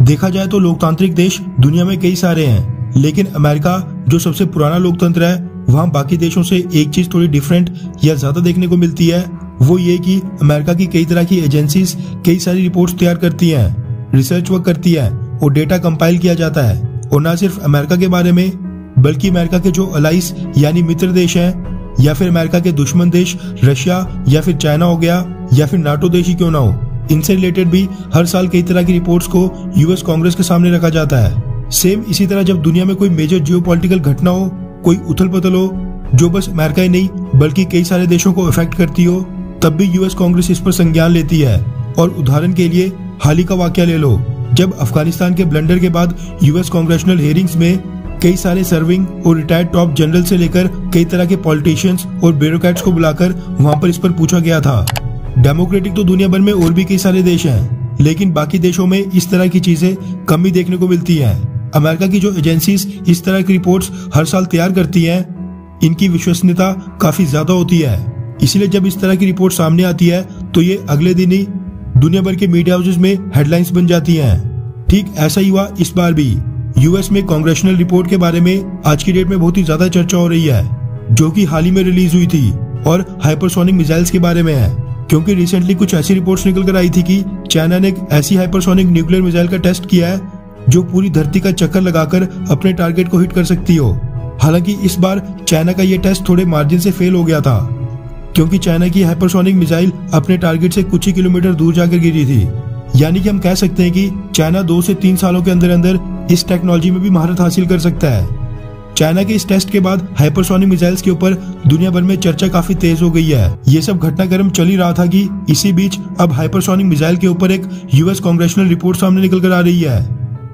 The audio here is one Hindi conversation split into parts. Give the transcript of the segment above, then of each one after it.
देखा जाए तो लोकतांत्रिक देश दुनिया में कई सारे हैं, लेकिन अमेरिका जो सबसे पुराना लोकतंत्र है, वहाँ बाकी देशों से एक चीज थोड़ी डिफरेंट या ज्यादा देखने को मिलती है। वो ये कि अमेरिका की कई तरह की एजेंसीज कई सारी रिपोर्ट्स तैयार करती हैं, रिसर्च वर्क करती है और डेटा कंपाइल किया जाता है। और न सिर्फ अमेरिका के बारे में, बल्कि अमेरिका के जो अलाइज यानी मित्र देश हैं, या फिर अमेरिका के दुश्मन देश रशिया या फिर चाइना हो गया, या फिर नाटो देश ही क्यों ना हो, इनसे रिलेटेड भी हर साल कई तरह की रिपोर्ट्स को यूएस कांग्रेस के सामने रखा जाता है। सेम इसी तरह जब दुनिया में कोई मेजर जियोपॉलिटिकल घटना हो, कोई उथल पुथल हो जो बस अमेरिका ही नहीं बल्कि कई सारे देशों को अफेक्ट करती हो, तब भी यूएस कांग्रेस इस पर संज्ञान लेती है। और उदाहरण के लिए हाल ही का वाकया ले लो, जब अफगानिस्तान के ब्लंडर के बाद यूएस कांग्रेशनल हियरिंग्स में कई सारे सर्विंग और रिटायर्ड टॉप जनरल से लेकर कई तरह के पॉलिटिशियंस और ब्यूरोक्रेट्स को बुलाकर वहां पर इस पर पूछा गया था। डेमोक्रेटिक तो दुनिया भर में और भी कई सारे देश हैं, लेकिन बाकी देशों में इस तरह की चीजें कम ही देखने को मिलती हैं। अमेरिका की जो एजेंसीज इस तरह की रिपोर्ट्स हर साल तैयार करती हैं, इनकी विश्वसनीयता काफी ज्यादा होती है। इसलिए जब इस तरह की रिपोर्ट सामने आती है तो ये अगले दिन ही दुनिया भर के मीडिया हाउसेस में हेडलाइंस बन जाती हैं। ठीक ऐसा ही हुआ इस बार भी। यूएस में कांग्रेशनल रिपोर्ट के बारे में आज की डेट में बहुत ही ज्यादा चर्चा हो रही है, जो कि हाल ही में रिलीज हुई थी और हाइपरसोनिक मिसाइल्स के बारे में है। क्योंकि रिसेंटली कुछ ऐसी रिपोर्ट्स निकल कर आई थी कि चाइना ने एक ऐसी हाइपरसोनिक न्यूक्लियर मिसाइल का टेस्ट किया है जो पूरी धरती का चक्कर लगाकर अपने टारगेट को हिट कर सकती हो। हालांकि इस बार चाइना का ये टेस्ट थोड़े मार्जिन से फेल हो गया था, क्योंकि चाइना की हाइपरसोनिक मिसाइल अपने टारगेट से कुछ ही किलोमीटर दूर जाकर गिरी थी। यानी कि हम कह सकते हैं कि चाइना 2 से 3 सालों के अंदर अंदर इस टेक्नोलॉजी में भी महारत हासिल कर सकता है। चाइना के इस टेस्ट के बाद हाइपरसोनिक मिसाइल्स के ऊपर दुनिया भर में चर्चा काफी तेज हो गई है। ये सब घटनाक्रम चल ही रहा था कि इसी बीच अब हाइपरसोनिक मिसाइल के ऊपर एक यूएस कांग्रेशनल रिपोर्ट सामने निकल कर आ रही है।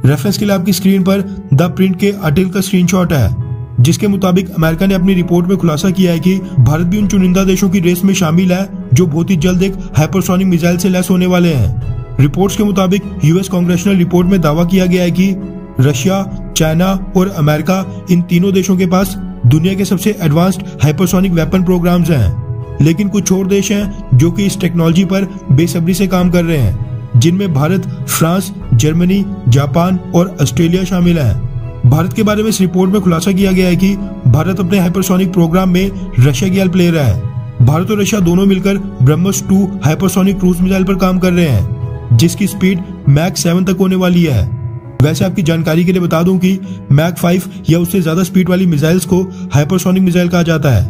रेफरेंस के लिए आपकी स्क्रीन पर द प्रिंट के आर्टिकल का स्क्रीनशॉट है, जिसके मुताबिक अमेरिका ने अपनी रिपोर्ट में खुलासा किया है कि भारत भी उन चुनिंदा देशों की रेस में शामिल है जो बहुत ही जल्द एक हाइपरसोनिक मिसाइल से लैस होने वाले हैं। रिपोर्ट्स के मुताबिक यूएस कांग्रेशनल रिपोर्ट में दावा किया गया है कि रशिया, चाइना और अमेरिका, इन तीनों देशों के पास दुनिया के सबसे एडवांस्ड हाइपरसोनिक वेपन प्रोग्राम्स हैं। लेकिन कुछ और देश हैं जो कि इस टेक्नोलॉजी पर बेसब्री से काम कर रहे हैं, जिनमें भारत, फ्रांस, जर्मनी, जापान और ऑस्ट्रेलिया शामिल हैं। भारत के बारे में इस रिपोर्ट में खुलासा किया गया है कि भारत अपने हाइपरसोनिक प्रोग्राम में रशिया की हेल्प ले रहा है। भारत और रशिया दोनों मिलकर ब्रह्मोस 2 हाइपरसोनिक क्रूज मिसाइल पर काम कर रहे हैं, जिसकी स्पीड मैक 7 तक होने वाली है। वैसे आपकी जानकारी के लिए बता दूं कि मैक 5 या उससे ज्यादा स्पीड वाली मिसाइल्स को हाइपरसोनिक मिसाइल कहा जाता है।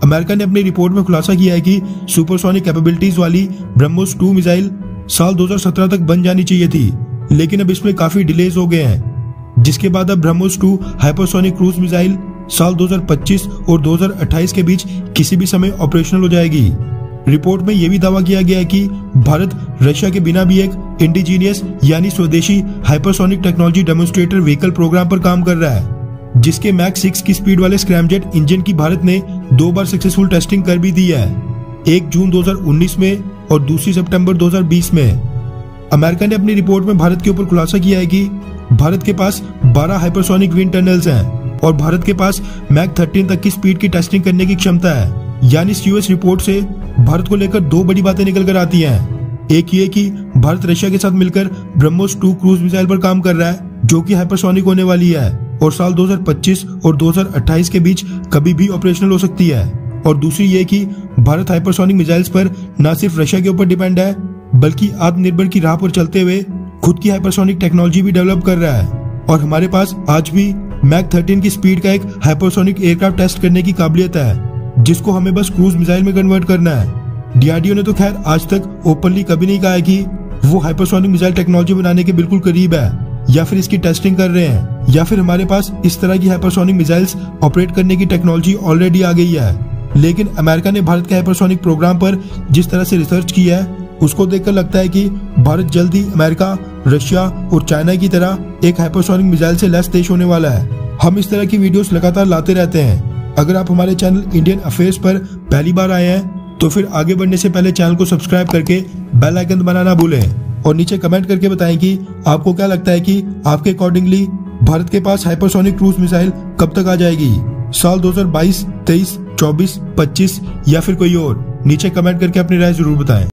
अमेरिका ने अपनी रिपोर्ट में खुलासा किया है कि सुपरसोनिक कैपेबिलिटीज वाली ब्रह्मोस 2 मिसाइल साल 2017 तक बन जानी चाहिए थी, लेकिन अब इसमें काफी डिलेज हो गए हैं, जिसके बाद अब ब्रह्मोस 2 हाइपरसोनिक क्रूज मिसाइल साल 2025 और 2028 के बीच किसी भी समय ऑपरेशनल हो जाएगी। रिपोर्ट में यह भी दावा किया गया है कि भारत रशिया के बिना भी एक इंडिजीनियस यानी स्वदेशी hypersonic technology demonstrator vehicle programme पर काम कर रहा है, जिसके मैक 6 की स्पीड वाले स्क्रैमजेट इंजन की भारत ने 2 बार सक्सेसफुल टेस्टिंग कर भी दी है, 1 जून 2019 में और 2 सितंबर 2020 में। अमेरिका ने अपनी रिपोर्ट में भारत के ऊपर खुलासा किया है कि भारत के पास 12 हाइपरसोनिक विंड टनल्स हैं और भारत के पास मैक 13 तक की स्पीड की टेस्टिंग करने की क्षमता है। यानी इस यूएस रिपोर्ट से भारत को लेकर 2 बड़ी बातें निकल कर आती हैं। एक ये कि भारत रशिया के साथ मिलकर ब्रह्मोस 2 क्रूज मिसाइल पर काम कर रहा है, जो कि हाइपरसोनिक होने वाली है और साल 2025 और 2028 के बीच कभी भी ऑपरेशनल हो सकती है। और दूसरी ये कि भारत हाइपरसोनिक मिसाइल्स पर न सिर्फ रशिया के ऊपर डिपेंड है, बल्कि आत्मनिर्भर की राह पर चलते हुए खुद की हाइपरसोनिक टेक्नोलॉजी भी डेवलप कर रहा है। और हमारे पास आज भी मैक 13 की स्पीड का एक हाइपरसोनिक एयरक्राफ्ट टेस्ट करने की काबिलियत है, जिसको हमें बस क्रूज मिसाइल में कन्वर्ट करना है। डीआरडीओ ने तो खैर आज तक ओपनली कभी नहीं कहा है कि वो हाइपरसोनिक मिसाइल टेक्नोलॉजी बनाने के बिल्कुल करीब है, या फिर इसकी टेस्टिंग कर रहे हैं, या फिर हमारे पास इस तरह की हाइपरसोनिक मिसाइल्स ऑपरेट करने की टेक्नोलॉजी ऑलरेडी आ गई है। लेकिन अमेरिका ने भारत के हाइपरसोनिक प्रोग्राम पर जिस तरह से रिसर्च किया है, उसको देखकर लगता है कि भारत जल्द ही अमेरिका, रशिया और चाइना की तरह एक हाइपरसोनिक मिसाइल से लैस देश होने वाला है। हम इस तरह की वीडियोस लगातार लाते रहते हैं। अगर आप हमारे चैनल इंडियन अफेयर्स पर पहली बार आए हैं तो फिर आगे बढ़ने से पहले चैनल को सब्सक्राइब करके बेल आइकन दबाना ना भूलें और नीचे कमेंट करके बताएं कि आपको क्या लगता है कि आपके अकॉर्डिंगली भारत के पास हाइपरसोनिक क्रूज मिसाइल कब तक आ जाएगी, साल 2022, 23, 24, 25 या फिर कोई और। नीचे कमेंट करके अपनी राय जरूर बताएं।